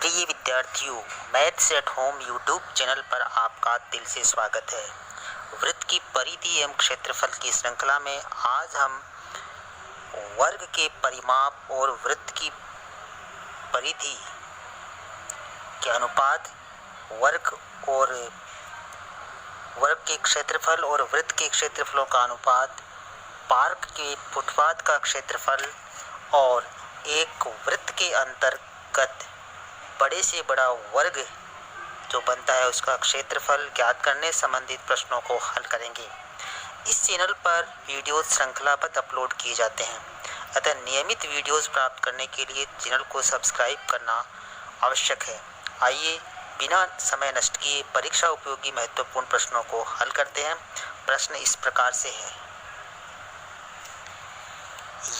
प्रिय विद्यार्थियों, maths at home YouTube channel पर आपका दिल से स्वागत है। वृत्त की परिधि एवं क्षेत्रफल की श्रृंखला में आज हम वर्ग के परिमाप और वृत्त की परिधि के अनुपात, वर्ग के क्षेत्रफल और वृत्त के क्षेत्रफलों का अनुपात, पार्क के फुटपाथ का क्षेत्रफल और एक वृत्त के अंतर्गत बड़े से बड़ा वर्ग जो बनता है उसका क्षेत्रफल ज्ञात करने संबंधित प्रश्नों को हल करेंगे। इस चैनल पर वीडियोस श्रृंखलाबद्ध अपलोड किए जाते हैं, अतः नियमित वीडियोस प्राप्त करने के लिए चैनल को सब्सक्राइब करना आवश्यक है। आइए बिना समय नष्ट किए परीक्षा उपयोगी महत्वपूर्ण प्रश्नों को हल करते हैं। प्रश्न इस प्रकार से है,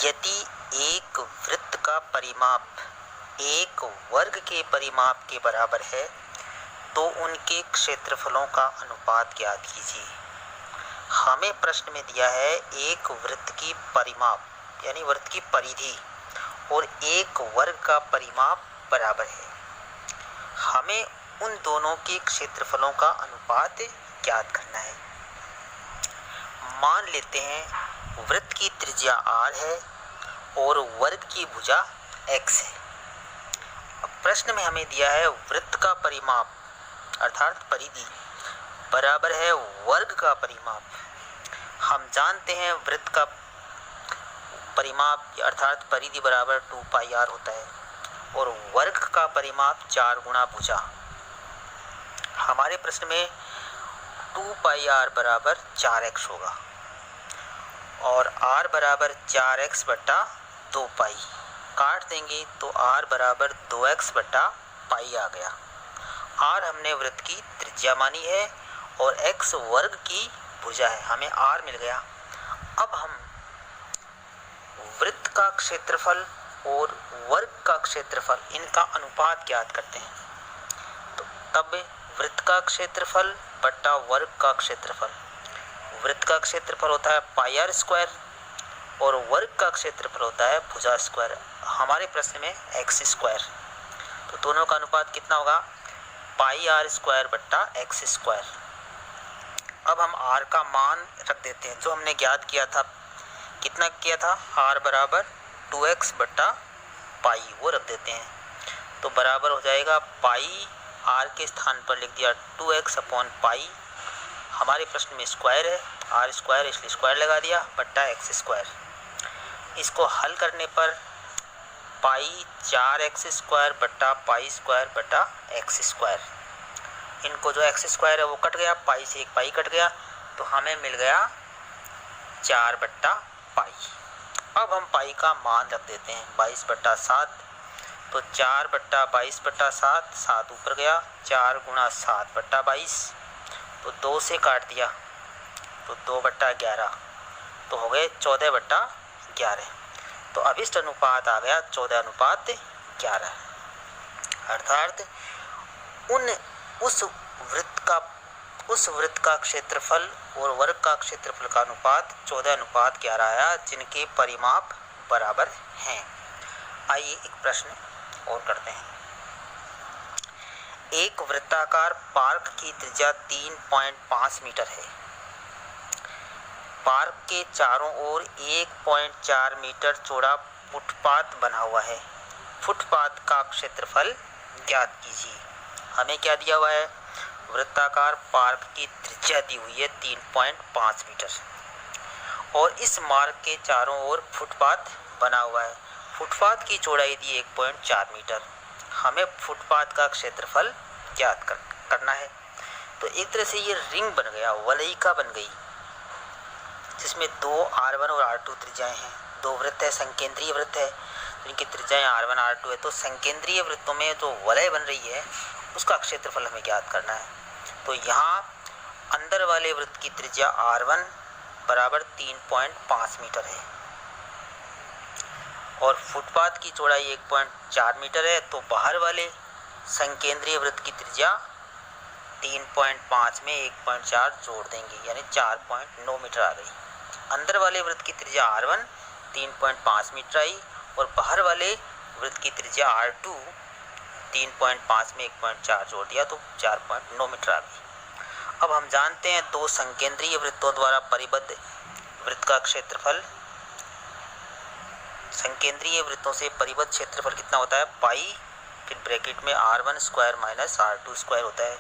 यदि एक वृत्त का परिमाप एक वर्ग के परिमाप के बराबर है तो उनके क्षेत्रफलों का अनुपात ज्ञात कीजिए। हमें प्रश्न में दिया है एक वृत्त की परिमाप यानी वृत्त की परिधि और एक वर्ग का परिमाप बराबर है। हमें उन दोनों के क्षेत्रफलों का अनुपात ज्ञात करना है। मान लेते हैं वृत्त की त्रिज्या r है और वर्ग की भुजा x है। प्रश्न में हमें दिया है वृत्त का परिमाप अर्थात परिधि बराबर है वर्ग का परिमाप। हम जानते हैं वृत्त का परिमाप अर्थात परिधि बराबर 2πr होता है और वर्ग का परिमाप 4 गुना भुजा। हमारे प्रश्न में 2πr बराबर 4x होगा और r बराबर 4x बटा 2π काट देंगे तो r बराबर 2x बटा पाई आ गया। r हमने वृत्त की त्रिज्या मानी है और x वर्ग की भुजा है, हमें r मिल गया। अब हम वृत्त का क्षेत्रफल और वर्ग का क्षेत्रफल इनका अनुपात ज्ञात करते हैं। तो तब वृत्त का क्षेत्रफल बटा वर्ग का क्षेत्रफल, वृत्त का क्षेत्रफल होता है पाई r स्क्वायर और वर्ग का क्षेत्रफल होता है भुजा स्क्वायर। हमारे प्रश्न में x स्क्वायर, तो दोनों का अनुपात कितना होगा पाई r स्क्वायर बट्टा x स्क्वायर। अब हम r का मान रख देते हैं जो हमने ज्ञात किया था। कितना किया था? r बराबर 2x बट्टा पाई, वो रख देते हैं तो बराबर हो जाएगा पाई r के स्थान पर लिख दिया 2x अपॉन पाई। हमारे प्रश्न में स्क्वायर है, r स्क्वायर इसलिए स्क्वायर लगा दिया बट्टा x स्क्वायर। इसको हल करने पर पाई 4x स्क्वायर बट्टा पाई स्क्वायर बटा x स्क्वायर, इनको जो x स्क्वायर है वो कट गया, पाई से एक पाई कट गया तो हमें मिल गया 4 बट्टा पाई। अब हम पाई का मान रख देते हैं 22 बट्टा 7, तो 4 बट्टा 22 बट्टा 7, 7 ऊपर गया, 4 गुणा 7 बट्टा 22, तो 2 से काट दिया तो 2 बट्टा 11, तो हो गए 14 बट्टा 11। तो अभिष्ट अनुपात आ गया 14 अनुपात 11, अर्थात उस वृत्त का क्षेत्रफल और वर्ग का क्षेत्रफल का अनुपात 14 अनुपात 11 आया जिनके परिमाप बराबर हैं। आइए एक प्रश्न और करते हैं। एक वृत्ताकार पार्क की त्रिज्या 3.5 मीटर है। पार्क के चारों ओर 1.4 मीटर चौड़ा फुटपाथ बना हुआ है। फुटपाथ का क्षेत्रफल ज्ञात कीजिए। हमें क्या दिया हुआ है? वृत्ताकार पार्क की त्रिज्या दी हुई है 3.5 मीटर और इस मार्ग के चारों ओर फुटपाथ बना हुआ है। फुटपाथ की चौड़ाई दी 1.4 मीटर। हमें फुटपाथ का क्षेत्रफल ज्ञात करना है। तो एक तरह से ये रिंग बन गया, वलयिका बन गई, जिसमें 2 r1 और r2 त्रिज्याएं हैं। 2 वृत्त है, संकेंद्रीय वृत्त है, जिनकी त्रिज्याएं r1 r2 है। तो संकेंद्रीय वृत्तों में जो वलय बन रही है उसका क्षेत्रफल हमें ज्ञात करना है। तो यहाँ अंदर वाले वृत्त की त्रिज्या r1 बराबर 3.5 मीटर है और फुटपाथ की चौड़ाई 1.4 मीटर है, तो बाहर वाले संकेंद्रीय वृत्त की त्रिज्या 3.5 में 1.4 जोड़ देंगे यानी 4.9 मीटर आ गई। अंदर वाले वृत्त की त्रिज्या r1 3.5 मीटर आई और बाहर वाले वृत्त की त्रिज्या r2 3.5 में 1.4 जोड़ दिया तो 4.9 मीटर आ गई। अब हम जानते हैं दो संकेंद्रीय वृत्तों द्वारा परिबद्ध वृत्त का क्षेत्रफल, संकेंद्रीय वृत्तों से परिबद्ध क्षेत्रफल कितना होता है, पाई, फिर ब्रैकेट में r1 square minus r2 square होता है।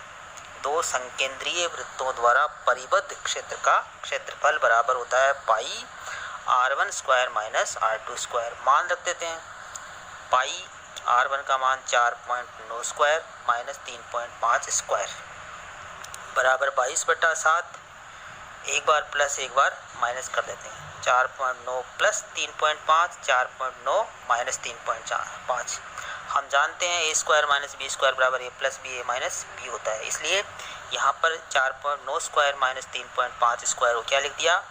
दो संकेंद्रीय वृत्तों द्वारा परिबद्ध क्षेत्र का क्षेत्रफल बराबर होता है पाई r1 square minus r2 square. मान रख देते हैं, पाई r1 का मान 4.9 स्क्वायर माइनस 3.5 स्क्वायर बराबर 22/7। एक बार प्लस एक बार माइनस कर देते हैं, 4.9 प्लस 3.5, 4.9 माइनस 3.5। हम जानते हैं ए स्क्वायर माइनस बी स्क्वायर बराबर ए प्लस बी, ए माइनस बी होता है, इसलिए यहाँ पर 4.9 स्क्वायर माइनस 3.5 स्क्वायर को क्या लिख दिया,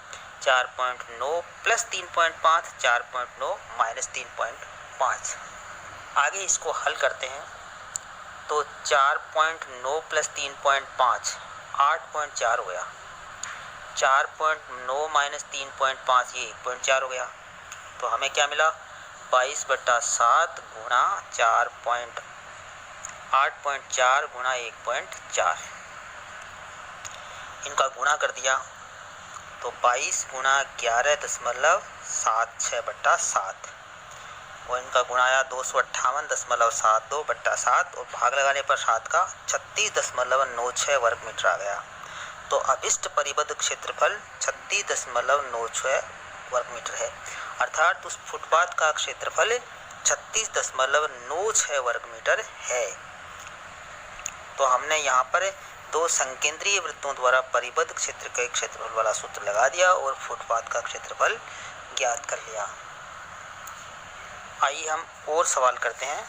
4.9 प्लस 3.5, 4.9 माइनस 3.5। आगे इसको हल करते हैं तो 4.9 प्लस 3.5 8.4 हो गया, 4.9 माइनस 3.5 ये 1.4 हो गया। तो हमें क्या मिला, 22/7 गुणा 8.4 गुणा 1.4। इनका गुणा कर दिया तो 22 गुणा 11.76/7 और इनका गुणा आया 258.72/7 और भाग लगाने पर 7 का 36.96 वर्ग मीटर आ गया। तो अभिष्ट परिबद्ध क्षेत्रफल 36.96 वर्ग मीटर है, अर्थात उस फुटपाथ का क्षेत्रफल 36.96 वर्ग मीटर है। तो हमने यहाँ पर दो संकेंद्रीय वृत्तों द्वारा परिबद्ध क्षेत्र के क्षेत्रफल वाला सूत्र लगा दिया और फुटपाथ का क्षेत्रफल ज्ञात कर लिया। आइए हम और सवाल करते हैं।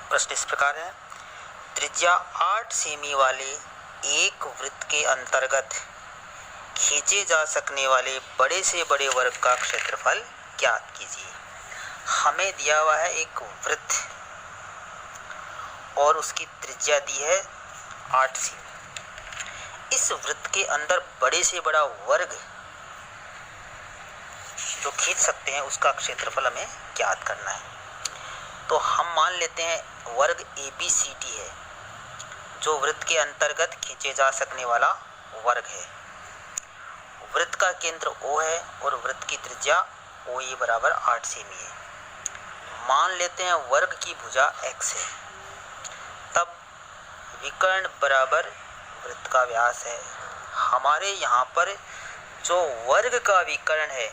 प्रश्न इस प्रकार है, त्रिज्या 8 सेमी वाले एक वृत्त के अंतर्गत खींचे जा सकने वाले बड़े से बड़े वर्ग का क्षेत्रफल ज्ञात कीजिए। हमें दिया हुआ है एक वृत्त और उसकी त्रिज्या दी है 8 सेमी। इस वृत्त के अंदर बड़े से बड़ा वर्ग जो खींच सकते हैं उसका क्षेत्रफल हमें ज्ञात करना है। तो हम मान लेते हैं वर्ग ABCD है जो वृत्त के अंतर्गत खींचे जा सकने वाला वर्ग है। वृत्त का केंद्र O है और वृत्त की त्रिज्या OA बराबर 8 सेमी है। मान लेते हैं वर्ग की भुजा x है, तब विकर्ण बराबर वृत्त का व्यास है। हमारे यहाँ पर जो वर्ग का विकर्ण है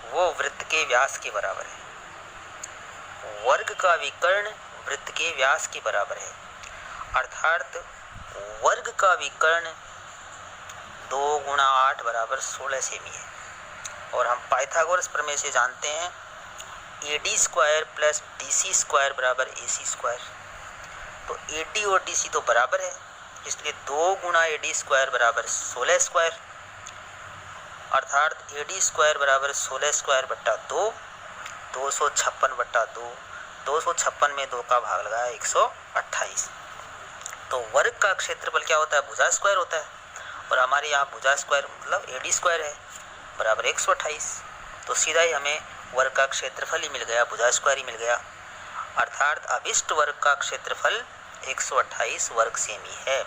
वो वृत्त के व्यास के बराबर है। वर्ग का विकर्ण वृत्त के व्यास के बराबर है, अर्थात वर्ग का विकर्ण 2 गुणा 8 बराबर 16 सेमी है। और हम पाइथागोरस प्रमेय से जानते हैं AD square plus DC square बराबर AC स्क्वायर। तो AD और DC तो बराबर है, इसलिए 2 गुणा AD स्क्वायर बराबर 16 स्क्वायर, अर्थात AD स्क्वायर बराबर 16 स्क्वायर बट्टा 2, 256/2। 256 में 2 का भाग लगाया 128। तो वर्ग का क्षेत्रफल क्या होता है, भुजा स्क्वायर होता है, और हमारे यहाँ भुजा स्क्वायर मतलब AD स्क्वायर है बराबर 128। तो सीधा ही हमें वर्ग का क्षेत्रफल ही मिल गया, भुजा स्क्वायर ही मिल गया, अर्थात अभिष्ट वर्ग का क्षेत्रफल 128 वर्ग सेमी है।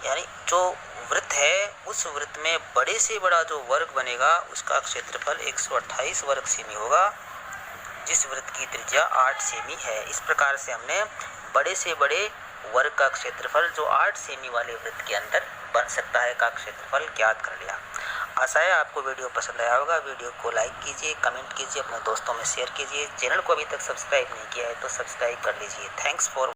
यानी जो वृत्त है उस वृत्त में बड़े से बड़ा जो वर्ग बनेगा उसका क्षेत्रफल 128 वर्ग सेमी होगा, जिस वृत्त की त्रिज्या 8 सेमी है। इस प्रकार से हमने बड़े से बड़े वर्ग का क्षेत्रफल जो 8 सेमी वाले वृत्त के अंदर बन सकता है का क्षेत्रफल ज्ञात कर लिया। आशा है आपको वीडियो पसंद आया होगा। वीडियो को लाइक कीजिए, कमेंट कीजिए, अपने दोस्तों में शेयर कीजिए। चैनल को अभी तक सब्सक्राइब नहीं किया है तो सब्सक्राइब कर लीजिए। Thanks for